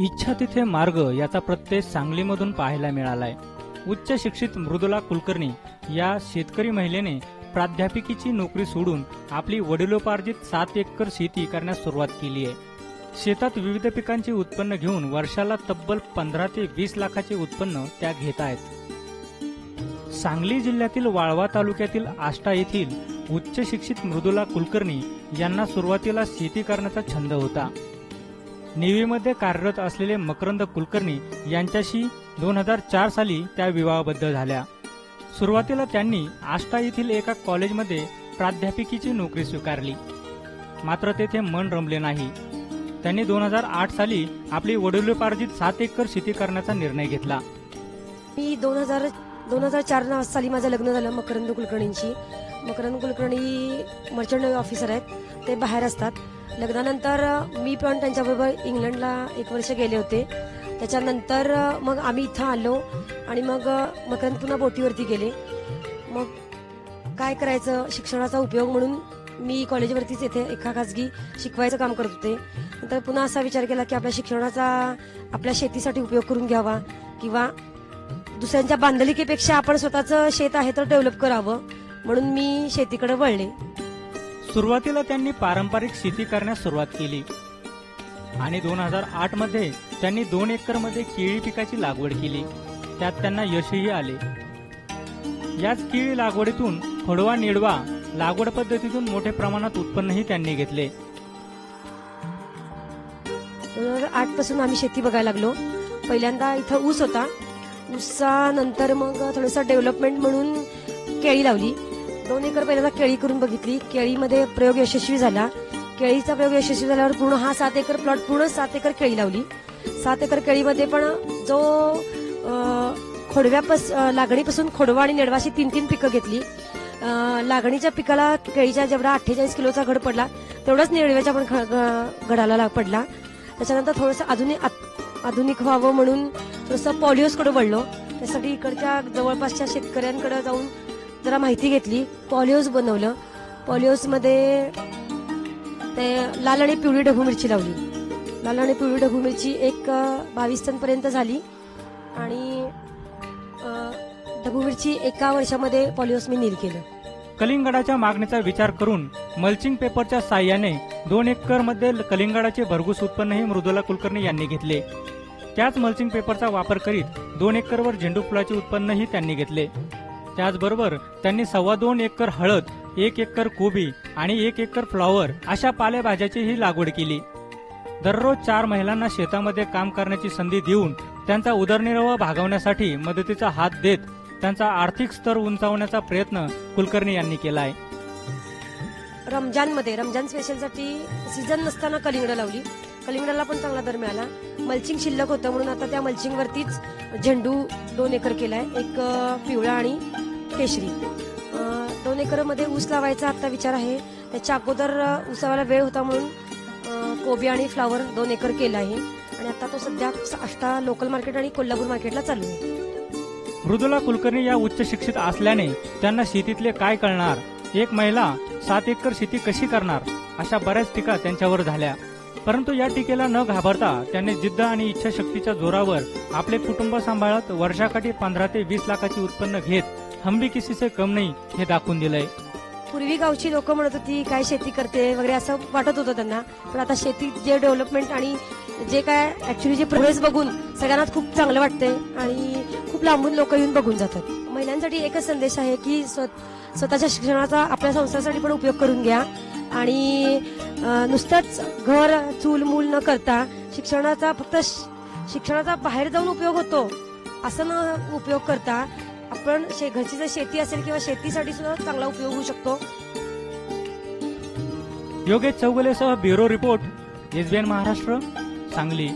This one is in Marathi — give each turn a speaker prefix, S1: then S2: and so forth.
S1: इच्छा तिथे मार्ग याचा प्रत्यय सांगलीमधून पाहायला मिळालाय। उच्च शिक्षित मृदुला कुलकर्णी या शेतकरी महिलेने प्राध्यापिकेची नोकरी सोडून आपली वडिलोपार्जित 7 एकर शेती करण्यास सुरुवात केली आहे। शेतात विविध पिकांचे उत्पन्न घेऊन वर्षाला तब्बल 15 ते 20 लाखाचे उत्पन्न त्या घेत आहेत। सांगली जिल्ह्यातील वाळवा तालुक्यातील आष्टा येथील उच्च शिक्षित मृदुला कुलकर्णी यांना सुरुवातीला शेती करण्याचा छंद होता। नेव्हीमध्ये कार्यरत असलेले मकरंद कुलकर्णी यांच्याशी 2004 साली त्या विवाहबद्ध झाल्या। सुरुवातीला त्यांनी आष्टा येथील एका कॉलेजमध्ये प्राध्यापिकेची नोकरी स्वीकारली, मात्र तेथे मन रमले नाही। त्यांनी 2008 साली आपली वडिलोपार्जित 7 एकर शेती करण्याचा निर्णय घेतला।
S2: मी 2004 साली माझं लग्न झालं मकरंद कुलकर्णींची। Makarand Kulkarni merchant navy officer आहेत, ते बाहेर असतात। लग्नानंतर मी पण त्यांच्याबरोबर इंग्लंडला 1 वर्ष गेले होते। त्याच्यानंतर मग आम्ही इथं आलो आणि मग मकरंद पुन्हा बोटीवरती गेले। मग काय करायचं, शिक्षणाचा उपयोग म्हणून मी कॉलेजवरतीच येथे एका खासगी शिकवायचं काम करत होते। नंतर पुन्हा असा विचार केला की आपल्या शिक्षणाचा आपल्या शेतीसाठी उपयोग करून घ्यावा, किंवा दुसऱ्यांच्या बांधलिकेपेक्षा आपण स्वतःचं शेत आहे तर डेव्हलप करावं, म्हणून मी शेतीकडे वळले।
S1: सुरुवातीला त्यांनी पारंपरिक शेती करण्यास सुरुवात केली आणि 2008 मध्ये त्यांनी 2 एकर मध्ये केळी पिकाची लागवड केली। त्यात त्यांना यशही आले। याच केळी लागवडीतून खोडवा निडवा लागवड पद्धतीतून मोठ्या प्रमाणात उत्पन्नही त्यांनी घेतले।
S2: 2008 पासून आम्ही शेती बघायला लागलो। पहिल्यांदा इथं ऊस होता, ऊसानंतर मग थोडंसं डेव्हलपमेंट म्हणून केळी लावली। 2 एकर पहिल्यांदा केळी करून बघितली, केळीमध्ये प्रयोग यशस्वी झाला। केळीचा प्रयोग यशस्वी झाल्यावर पूर्ण 7 एकर प्लॉट पूर्ण 7 एकर केळी लावली। 7 एकर केळीमध्ये पण जो लागणीपासून खोडवा आणि नेडवा अशी 3 पिकं घेतली। लागणीच्या पिकाला केळीच्या जेवढा 48 किलोचा घड पडला तेवढाच नेडव्याच्या पण घडाला पडला। त्याच्यानंतर थोडंसं आधुनिक व्हावं म्हणून थोडंसं पॉलिओसकडे वळलो। त्यासाठी इकडच्या जवळपासच्या शेतकऱ्यांकडे जाऊन जरा माहिती घेतली, पॉलिओस बनवलं। पॉलिओसमध्ये ते लाल आणि पिवळी ढबू मिरची लावली। लाल आणि पिवळी ढबू मिरची एक 22 टन पर्यंत झाली आणि ढबू मिरची 1 वर्षामध्ये पॉलिओस मी नील केलं।
S1: कलिंगडाच्या मागणीचा विचार करून मल्चिंग पेपरच्या साह्याने 2 एकर मध्ये कलिंगडाचे भरघोस उत्पन्नही मृदुला कुलकर्णी यांनी घेतले। त्याच मल्चिंग पेपरचा वापर करीत 2 एकरवर झेंडू फुलाचे उत्पन्नही त्यांनी घेतले। त्याचबरोबर त्यांनी 2.25 एकर हळद, 1 एकर कोबी आणि 1 एकर फ्लॉवर अशा पालेभाज्याचीही लागवड केली। दररोज 4 महिलांना शेतामध्ये काम करण्याची संधी देऊन त्यांचा उदरनिर्वाह भागवण्यासाठी मदतीचा हात देत त्यांचा आर्थिक स्तर उंचावण्याचा प्रयत्न कुलकर्णी यांनी केला आहे।
S2: रमजान स्पेशलसाठी सीझन नसताना कलिंगड लावली। कलिंगडाला पण चांगला दर मिळाला। मल्चिंग शिल्लक होतं म्हणून आता त्या मल्चिंग वरतीच झेंडू 2 एकर केलाय, एक पिवळा आणि केशरी। 2 एकर मध्ये ऊस लावायचा आता विचार आहे। त्याच्या अगोदर ऊसावाला वेळ होता म्हणून कोबी आणि फ्लावर 2 एकर केला आहे आणि आता तो सध्या आष्टा लोकल मार्केट आणि कोल्हापूर मार्केटला चालू आहे।
S1: मृदुला कुलकर्णी या उच्च शिक्षित असल्याने त्यांना शेतीतले काय कळणार, एक महिला 7 एकर शेती कशी करणार, अशा बऱ्याच टीका त्यांच्यावर झाल्या। परंतु या टीकेला न घाबरता त्यांनी जिद्द आणि इच्छाशक्तीच्या जोरावर आपले कुटुंब सांभाळत वर्षाकाठी 15 ते 20 लाखाचे उत्पन्न घेत हम भी किसी से कम नाही हे दाखवून दिलंय।
S2: पूर्वी गावची लोक म्हणत होती काय शेती करते वगैरे असं वाटत होतं त्यांना, पण आता शेती जे डेव्हलपमेंट आणि जे काय ऍक्च्युली जे प्रोग्रेस बघून सगळ्यांनाच खूप चांगलं वाटतंय आणि खूप लांबून लोक येऊन बघून जातात। महिलांसाठी एकच संदेश आहे की स्वतःच्या शिक्षणाचा आपल्या संसारासाठी पण उपयोग करून घ्या आणि नुसतंच घर चूल मूल न करता शिक्षणाचा बाहेर जाऊन उपयोग होतो असं न उपयोग करता आपण घरची जर शेती असेल किंवा शेतीसाठी सुद्धा चांगला उपयोग होऊ शकतो।
S1: योगेश चौगुलेसह bureau report, SBN Maharashtra, Sangli.